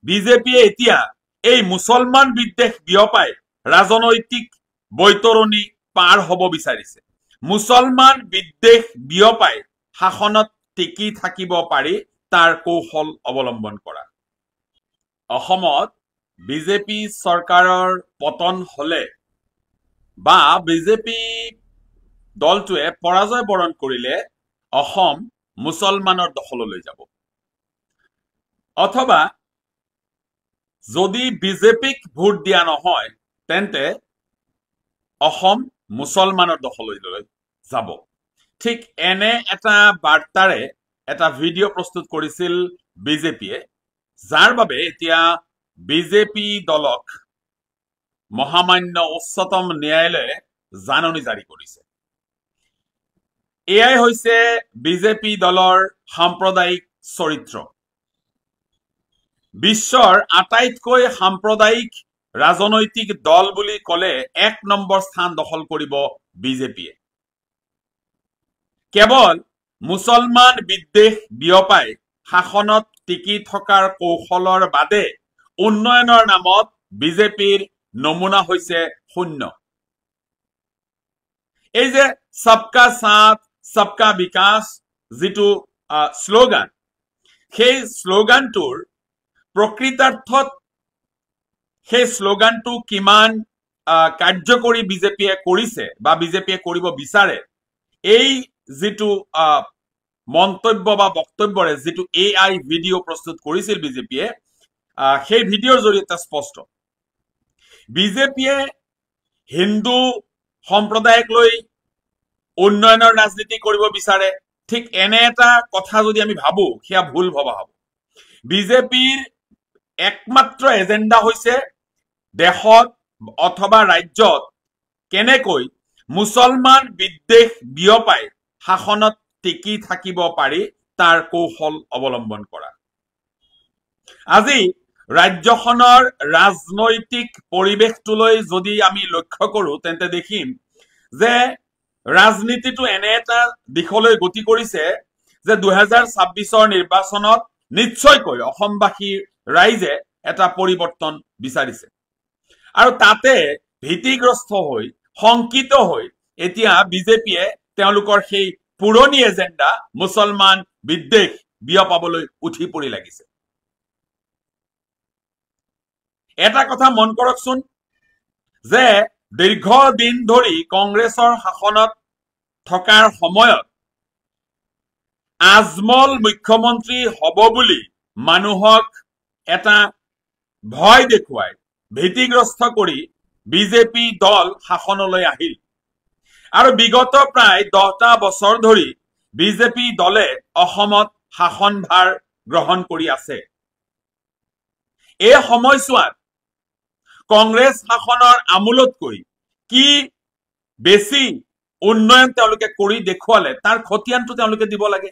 বিজেপিয়ে এতিয়া এই মুছলমান বিদ্বেষ বিয়পাই ৰাজনৈতিক বৈতৰণি পাৰ হ'ব বিচাৰিছে। মুছলমান বিদ্বেষ বিয়পাই শাসনত টিকি থাকিব পাৰি তাৰ কৌশল অৱলম্বন কৰা। অসমত বিজেপি চৰকাৰৰ পতন হলে বা বিজেপি দলটোৱে পৰাজয় বৰণ কৰিলে অসম মুছলমানৰ দখললৈ যাব, অথবা যদি বিজেপিক ভোট দিয়া নহয় তেন্তে অসম মুছলমানৰ দখললৈ যাব। ঠিক এনে এটা বাৰ্তাৰে এটা ভিডিঅ' প্ৰস্তুত কৰিছিল বিজেপিয়ে, যাৰ বাবে এতিয়া বিজেপি দলক মহামান্য উচ্চতম ন্যায়ালয়ে জাননী জাৰি কৰিছে। এয়াই হৈছে বিজেপি দলৰ সাম্প্ৰদায়িক চৰিত্ৰ। বিশ্বৰ আটাইতকৈ সাম্প্ৰদায়িক ৰাজনৈতিক দল বুলি ক'লে ১ নম্বৰ স্থান দখল কৰিব বিজেপিয়ে। কেৱল মুছলমান বিদ্বেষ বিয়পাই শাসনত টিকি থকাৰ কৌশলৰ বাদে উন্নয়নৰ নামত বিজেপিৰ নমুনা হৈছে শূন্য। এই যে সবকা সাথ সবকা বিকাশ যিটো শ্লোগান, সেই শ্লোগানটোৰ প্ৰকৃতাৰ্থত সেই শ্লোগানটো কিমান কাৰ্যকৰী বিজেপিয়ে কৰিছে বা বিজেপিয়ে কৰিব বিচাৰে, এই যিটো মন্তব্য বা বক্তব্যৰে যিটো AI ভিডিঅ' প্ৰস্তুত কৰিছিল বিজেপিয়ে, সেই ভিডিঅ'ৰ জৰিয়তে স্পষ্ট। বিজেপিয়ে হিন্দু সম্প্ৰদায়ক লৈ উন্নয়নৰ ৰাজনীতি কৰিব বিচাৰে। ঠিক এনে এটা কথা যদি আমি ভাবো, সেয়া ভুল ভবা হ'ব। বিজেপিৰ একমাত্ৰ এজেণ্ডা হৈছে দেশত অথবা ৰাজ্যত কেনেকৈ মুছলমান বিদ্বেষ বিয়পাই শাসনত টিকি থাকিব পাৰি তাৰ কৌশল অৱলম্বন কৰা। আজি ৰাজ্যখনৰ ৰাজনৈতিক পৰিৱেশটোলৈ যদি আমি লক্ষ্য কৰো তেন্তে দেখিম যে ৰাজনীতিটো এনে এটা দিশলৈ গতি কৰিছে যে ২০২৬ৰ নিৰ্বাচনত নিশ্চয়কৈ অসমবাসী ৰাইজে এটা পৰিৱৰ্তন বিচাৰিছে, আৰু তাতে ভীতিগ্ৰস্ত হৈ শংকিত হৈ এতিয়া বিজেপিয়ে তেওঁলোকৰ সেই পুৰণি এজেণ্ডা মুছলমান বিদ্বেষ বিয়পাবলৈ উঠি পৰি লাগিছে। এটা কথা মন কৰকচোন যে দীৰ্ঘদিন ধৰি কংগ্ৰেছৰ শাসনত থকাৰ সময়ত আজমল মুখ্যমন্ত্ৰী হ'ব বুলি মানুহক এটা ভয় দেখুৱাই ভীতিগ্ৰস্ত কৰি বিজেপি দল শাসনলৈ আহিল, আৰু বিগত প্ৰায় 10টা বছৰ ধৰি বিজেপি দলে অসমত শাসনভাৰ গ্ৰহণ কৰি আছে। এই সময়ছোৱাত কংগ্ৰেছ শাসনৰ আমোলতকৈ কি বেছি উন্নয়ন তেওঁলোকে কৰি দেখুৱালে তাৰ খতিয়ানটো তেওঁলোকে দিব লাগে।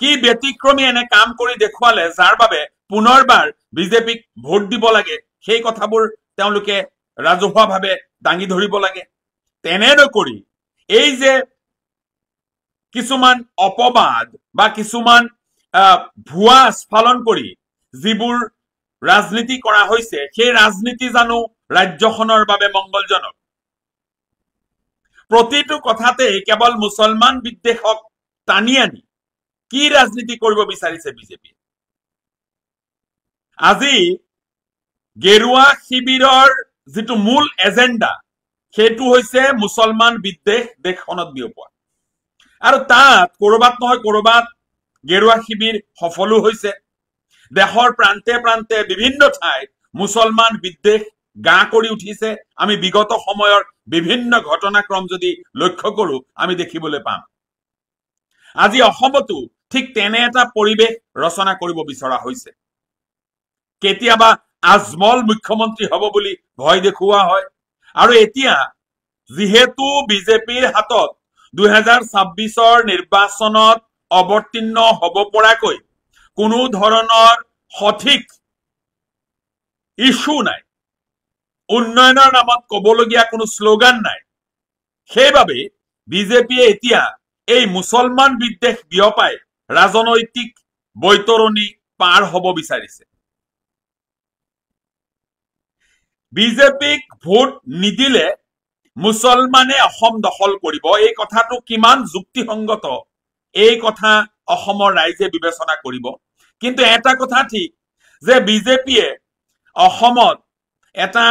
কি ব্যতিক্ৰমী এনে কাম কৰি দেখুৱালে যাৰ বাবে পুনৰবাৰ বিজেপিক ভোট দিব লাগে, সেই কথাবোৰ তেওঁলোকে ৰাজহুৱাভাৱে দাঙি ধৰিব লাগে। তেনে নকৰি এই যে কিছুমান অপবাদ বা কিছুমান ভুৱা স্ফালন কৰি যিবোৰ ৰাজনীতি কৰা হৈছে, সেই ৰাজনীতি জানো ৰাজ্যখনৰ বাবে মংগলজনক? প্ৰতিটো কথাতে কেৱল মুছলমান বিদ্বেষক টানি আনি কি ৰাজনীতি কৰিব বিচাৰিছে বিজেপিয়ে? আজি গেৰুৱা শিবিৰৰ যিটো মূল এজেণ্ডা, সেইটো হৈছে মুছলমান বিদ্বেষ দেশখনত বিয়পোৱা, আৰু তাত কৰবাত নহয় কৰবাত গেৰুৱা শিবিৰ সফলো হৈছে। দেশৰ প্ৰান্তে প্ৰান্তে বিভিন্ন ঠাইত মুছলমান বিদ্বেষ গা কৰি উঠিছে। আমি বিগত সময়ৰ বিভিন্ন ঘটনাক্ৰম যদি লক্ষ্য কৰো আমি দেখিবলৈ পাম। আজি অসমতো ঠিক তেনে এটা পৰিৱেশ ৰচনা কৰিব বিচৰা হৈছে। কেতিয়াবা আজমল মুখ্যমন্ত্ৰী হ'ব বুলি ভয় দেখুওৱা হয়, আৰু এতিয়া যিহেতু বিজেপিৰ হাতত ২০২৬ৰ নিৰ্বাচনত অৱতীৰ্ণ হ'ব পৰাকৈ কোনো ধৰণৰ সঠিক ইস্যু নাই, উন্নয়নৰ নামত ক'বলগীয়া কোনো শ্লোগান নাই, সেইবাবে বিজেপিয়ে এতিয়া এই মুছলমান বিদ্বেষ বিয়পাই ৰাজনৈতিক বৈতৰণি পাৰ হ'ব বিচাৰিছে বিজেপিক ভোট নিদিলে মুছলমানে অসম দখল কৰিব এই কথাটো কিমান যুক্তিসংগত এই কথা অসমৰ ৰাইজে বিবেচনা কৰিব কিন্তু এটা কথা ঠিক যে বিজেপিয়ে অসমত এটা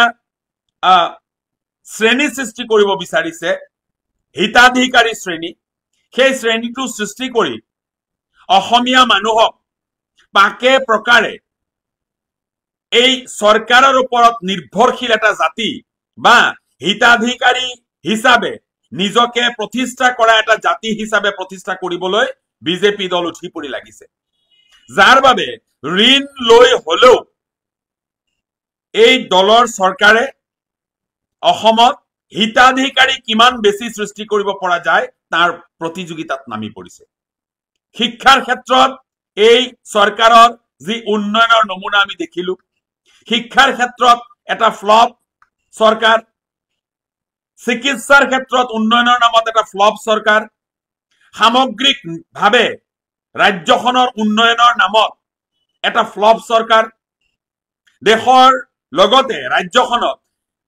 শ্ৰেণী সৃষ্টি কৰিব বিচাৰিছে হিতাধিকাৰী শ্ৰেণী সেই শ্ৰেণীটো সৃষ্টি কৰি অসমীয়া মানুহক পাকে প্ৰকাৰে এই চৰকাৰৰ ওপৰত নিৰ্ভৰশীল এটা জাতি বা হিতাধিকাৰী হিচাপে নিজকে প্ৰতিষ্ঠা কৰা এটা জাতি হিচাপে প্ৰতিষ্ঠা কৰিবলৈ বিজেপি দল উঠি পৰি লাগিছে যাৰ বাবে ঋণ লৈ হলেও এই দলৰ চৰকাৰে অসমত হিতাধিকাৰী কিমান বেছি সৃষ্টি কৰিব পৰা যায় তাৰ প্ৰতিযোগিতাত নামি পৰিছে শিক্ষাৰ ক্ষেত্ৰত এই চৰকাৰৰ যি উন্নয়নৰ নমুনা আমি দেখিলো শিক্ষাৰ ক্ষেত্ৰত এটা ফ্লপ চৰকাৰ চিকিৎসাৰ ক্ষেত্ৰত উন্নয়নৰ নামত এটা ফ্লপ চৰকাৰ সামগ্ৰিকভাৱে ৰাজ্যখনৰ উন্নয়নৰ নামত এটা ফ্লপ চৰকাৰ দেশৰ লগতে ৰাজ্যখনত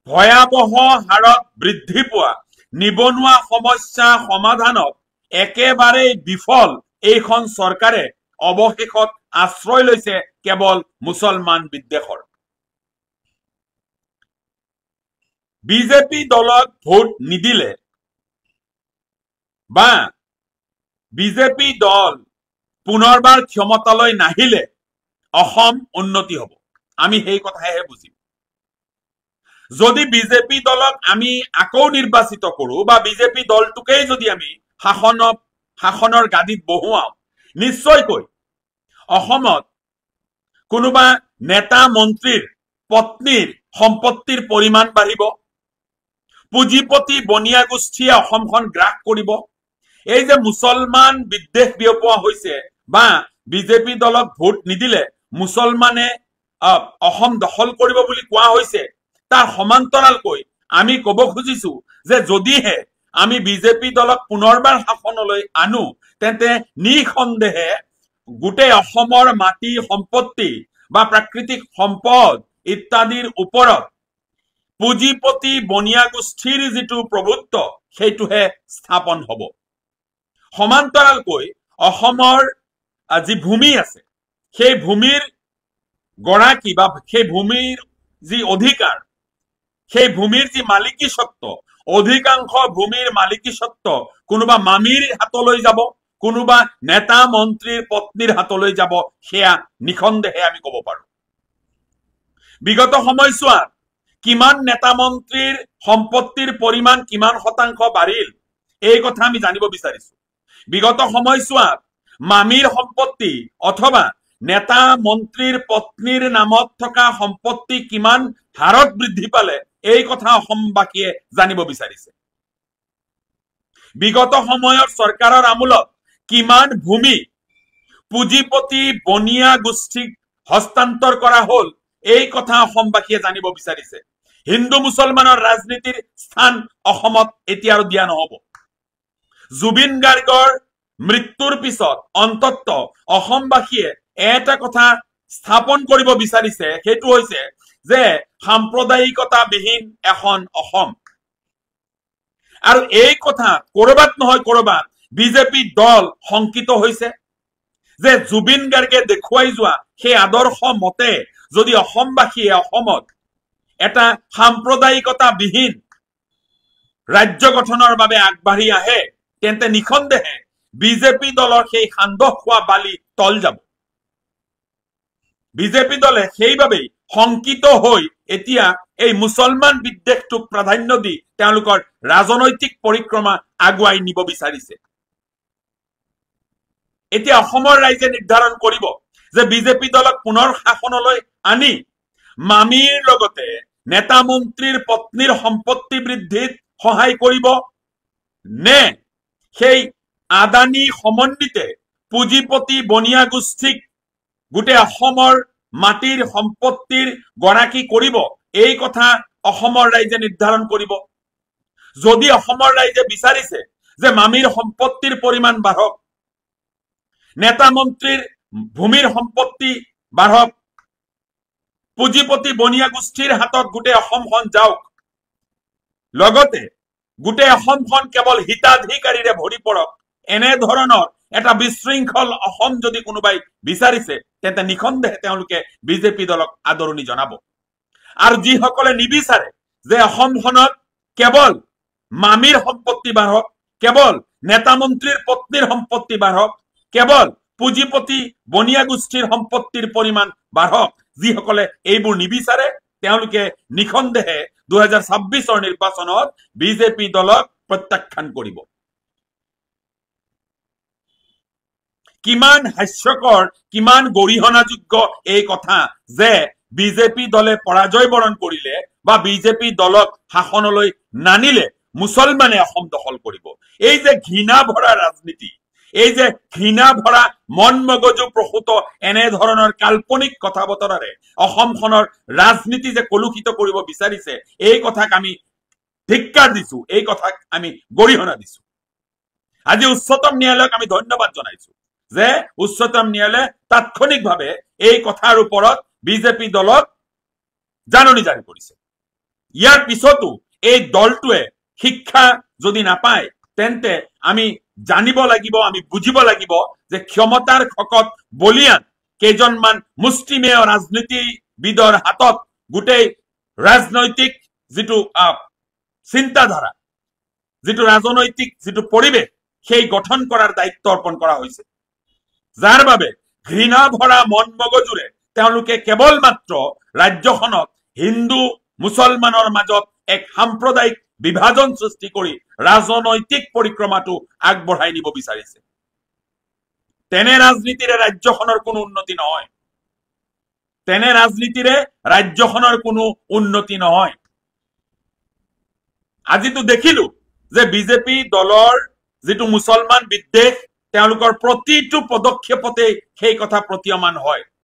ভয়াবহ হাৰত বৃদ্ধি পোৱা নিবনুৱা সমস্যা সমাধানত একেবাৰে বিফল এইখন চৰকাৰে অৱশেষত আশ্ৰয় লৈছে কেৱল মুছলমান বিদ্বেষৰ বিজেপি দলক ভোট নিদিলে বা বিজেপি দল পুনৰবাৰ ক্ষমতালৈ নাহিলে অসম উন্নতি হ'ব আমি সেই কথাহে বুজিম যদি বিজেপি দলক আমি আকৌ নিৰ্বাচিত কৰো বা বিজেপি দলটোকেই যদি আমি শাসনৰ গাদীত বহুৱাও নিশ্চয়কৈ অসমত কোনোবা নেতা মন্ত্ৰীৰ পত্নীৰ সম্পত্তিৰ পৰিমাণ বাঢ়িব পুঁজিপতি বনিয়া গোষ্ঠীয়ে অসমখন গ্ৰাস কৰিব এই যে মুছলমান বিদ্বেষ বিয়পোৱা হৈছে বা বিজেপি দলক ভোট নিদিলে মুছলমানে অসম দখল কৰিব বুলি কোৱা হৈছে তাৰ সমান্তৰালকৈ আমি ক'ব খুজিছো যে যদিহে আমি বিজেপি দলক পুনৰবাৰ শাসনলৈ আনো তেন্তে নিঃসন্দেহে গোটেই অসমৰ মাটি সম্পত্তি বা প্ৰাকৃতিক সম্পদ ইত্যাদিৰ ওপৰত পুঁজিপতি বনিয়া গোষ্ঠীৰ যিটো প্ৰভুত্ব সেইটোহে স্থাপন হ'ব সমান্তৰালকৈ অসমৰ যি ভূমি আছে সেই ভূমিৰ গৰাকী বা সেই ভূমিৰ যি অধিকাৰ সেই ভূমিৰ যি মালিকী স্বত্ব অধিকাংশ ভূমিৰ মালিকী স্বত্ব কোনোবা মামীৰ হাতলৈ যাব কোনোবা নেতা মন্ত্ৰীৰ পত্নীৰ হাতলৈ যাব সেয়া নিখন্দেহে আমি ক'ব পাৰো বিগত সময়ছোৱাত কিমান নেতা মন্ত্ৰীৰ সম্পত্তিৰ পৰিমাণ কিমান শতাংশ বাঢ়িল এই কথা আমি জানিব বিচাৰিছো বিগত সময়ছোৱাত মামীৰ সম্পত্তি অথবা নেতা মন্ত্ৰীৰ পত্নীৰ নামত থকা সম্পত্তি কিমান হাৰত বৃদ্ধি পালে এই কথা অসমবাসীয়ে জানিব বিচাৰিছে বিগত সময়ৰ চৰকাৰৰ আমোলত কিমান ভূমি পুঁজিপতি বনিয়া গোষ্ঠীক হস্তান্তৰ কৰা হ'ল এই কথা অসমবাসীয়ে জানিব বিচাৰিছে হিন্দু মুছলমানৰ ৰাজনীতিৰ স্থান অসমত এতিয়া আৰু দিয়া নহব জুবিন গাৰ্গৰ মৃত্যুৰ পিছত অন্তত অসমবাসীয়ে এটা কথা স্থাপন কৰিব বিচাৰিছে সেইটো হৈছে যে সাম্প্ৰদায়িকতা বিহীন এখন অসম আৰু এই কথা কৰবাত নহয় কৰবাত বিজেপি দল শংকিত হৈছে যে জুবিন গাৰ্গে দেখুৱাই যোৱা সেই আদৰ্শ মতে যদি অসমবাসীয়ে অসমত এটা সাম্প্ৰদায়িকতা বিহীন ৰাজ্য গঠনৰ বাবে আগবাঢ়ি আহে তেন্তে নিখন্দেহে বিজেপি দলৰ সেই সান্দহ খোৱা বালি তল যাব বিজেপি দলে সেইবাবেই শংকিত হৈ এতিয়া এই মুছলমান বিদ্বেষটোক প্ৰাধান্য দি তেওঁলোকৰ ৰাজনৈতিক পৰিক্ৰমা আগুৱাই নিব বিচাৰিছে এতিয়া অসমৰ ৰাইজে নিৰ্ধাৰণ কৰিব যে বিজেপি দলক পুনৰ শাসনলৈ আনি মামীৰ লগতে নেতা মন্ত্ৰীৰ পত্নীৰ সম্পত্তি বৃদ্ধিত সহায় কৰিব নে সেই আদানী সমন্বিতে পুঁজিপতি বনিয়া গোষ্ঠীক গোটেই অসমৰ মাটিৰ সম্পত্তিৰ গৰাকী কৰিব এই কথা অসমৰ ৰাইজে নিৰ্ধাৰণ কৰিব যদি অসমৰ ৰাইজে বিচাৰিছে যে মামীৰ সম্পত্তিৰ পৰিমাণ বাঢ়ক নেতা মন্ত্ৰীৰ ভূমিৰ সম্পত্তি বাঢ়ক, পুঁজিপতি বনিয়া গোষ্ঠীৰ হাতত গোটেই অসমখন যাওক, লগতে গোটেই অসমখন কেৱল হিতাধিকাৰীৰে ভৰি পৰক, এনে ধৰণৰ এটা বিশৃংখল অসম যদি কোনোবাই বিচাৰিছে তেন্তে নিঃসন্দেহে তেওঁলোকে বিজেপি দলক আদৰণি জনাব। আৰু যিসকলে নিবিচাৰে যে অসমখনত কেৱল মামীৰ সম্পত্তি বাঢ়ক, কেৱল নেতা মন্ত্ৰীৰ পত্নীৰ সম্পত্তি বাঢ়ক, কেৱল পুঁজিপতি বনিয়া গোষ্ঠীৰ সম্পত্তিৰ পৰিমাণ বাঢ়ক, যিসকলে এইবোৰ নিবিচাৰে তেওঁলোকে নিঃসন্দেহে 2026 নিৰ্বাচনত বিজেপি দলক প্ৰত্যাখ্যান কৰিব। কিমান হাস্যকৰ, কিমান গৰিহণাযোগ্য এই কথা যে বিজেপি দলে পৰাজয় বৰণ কৰিলে বা বিজেপি দলক শাসনলৈ নানিলে মুছলমানে অসম দখল কৰিব। এই যে ঘৃণা ভৰা ৰাজনীতি, এই যে ঘৃণা ভৰা মন মগজু প্ৰসূত এনে ধৰণৰ কাল্পনিক কথা বতৰাৰে অসমখনৰ ৰাজনীতি যে কলুষিত কৰিব বিচাৰিছে, এই কথাক আমি ধিক্কাৰ দিছো, এই কথাক আমি গৰিহণা দিছো। আজি উচ্চতম ন্যায়ালয়ক আমি ধন্যবাদ জনাইছো যে উচ্চতম ন্যায়ালয়ে তাৎক্ষণিকভাৱে এই কথাৰ ওপৰত বিজেপি দলক জাননী জাৰি কৰিছে। ইয়াৰ পিছতো এই দলটোৱে শিক্ষা যদি নাপায় তেন্তে আমি জানিব লাগিব, আমি বুজিব লাগিব যে ক্ষমতাৰ খকত বলিয়ান কেইজনমান মুষ্টিমেয় ৰাজনীতিবিদৰ হাতত গোটেই ৰাজনৈতিক যিটো চিন্তাধাৰা, যিটো ৰাজনৈতিক যিটো পৰিৱেশ সেই গঠন কৰাৰ দায়িত্ব অৰ্পণ কৰা হৈছে, যাৰ বাবে ঘৃণা ভৰা মন মগজুৰে তেওঁলোকে কেৱল মাত্ৰ ৰাজ্যখনত হিন্দু মুছলমানৰ মাজত এক সাম্প্ৰদায়িক বিভাজন সৃষ্টি কৰি ৰাজনৈতিক পৰিক্ৰমাটো আগবঢ়াই নিব বিচাৰিছে। তেনে ৰাজনীতিৰে ৰাজ্যখনৰ কোনো উন্নতি নহয়, তেনে ৰাজনীতিৰে ৰাজ্যখনৰ কোনো উন্নতি নহয়। আজিতো দেখিলো যে বিজেপি দলৰ যিটো মুছলমান বিদ্বেষ তেওঁলোকৰ প্ৰতিটো পদক্ষেপতে সেই কথা প্ৰতীয়মান হয়।